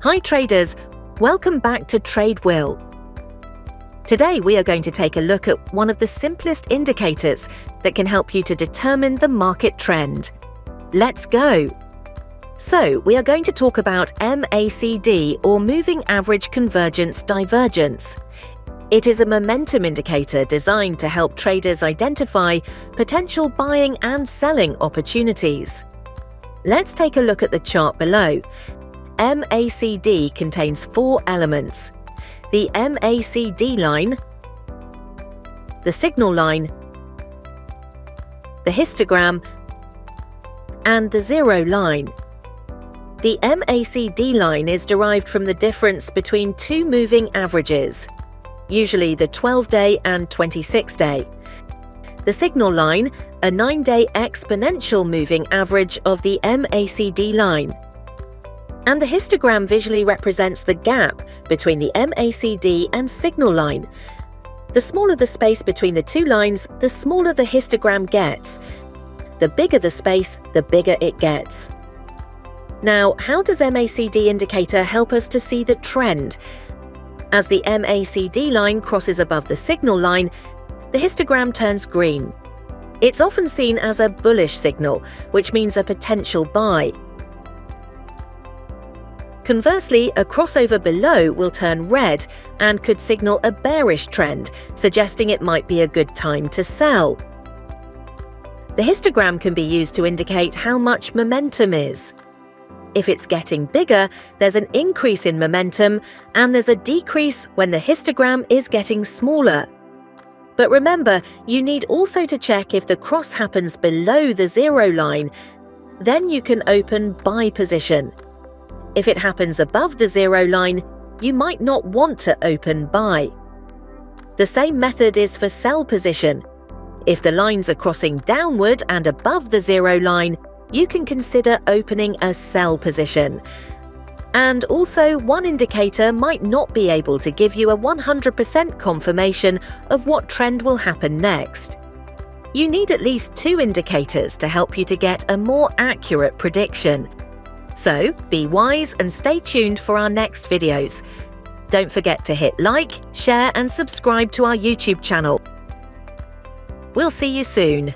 Hi traders, welcome back to TradeWill. Today we are going to take a look at one of the simplest indicators that can help you to determine the market trend. Let's go! So we are going to talk about MACD, or Moving Average Convergence Divergence. It is a momentum indicator designed to help traders identify potential buying and selling opportunities. Let's take a look at the chart below. MACD contains four elements: the MACD line, the signal line, the histogram, and the zero line. The MACD line is derived from the difference between two moving averages, usually the 12-day and 26-day. The signal line, a 9-day exponential moving average of the MACD line. And the histogram visually represents the gap between the MACD and signal line. The smaller the space between the two lines, the smaller the histogram gets. The bigger the space, the bigger it gets. Now, how does MACD indicator help us to see the trend? As the MACD line crosses above the signal line, the histogram turns green. It's often seen as a bullish signal, which means a potential buy. Conversely, a crossover below will turn red and could signal a bearish trend, suggesting it might be a good time to sell. The histogram can be used to indicate how much momentum is. If it's getting bigger, there's an increase in momentum, and there's a decrease when the histogram is getting smaller. But remember, you need also to check if the cross happens below the zero line. Then you can open buy position. If it happens above the zero line, you might not want to open buy. The same method is for sell position. If the lines are crossing downward and above the zero line, you can consider opening a sell position. And also, one indicator might not be able to give you a 100% confirmation of what trend will happen next. You need at least two indicators to help you to get a more accurate prediction. So, be wise and stay tuned for our next videos. Don't forget to hit like, share and subscribe to our YouTube channel. We'll see you soon.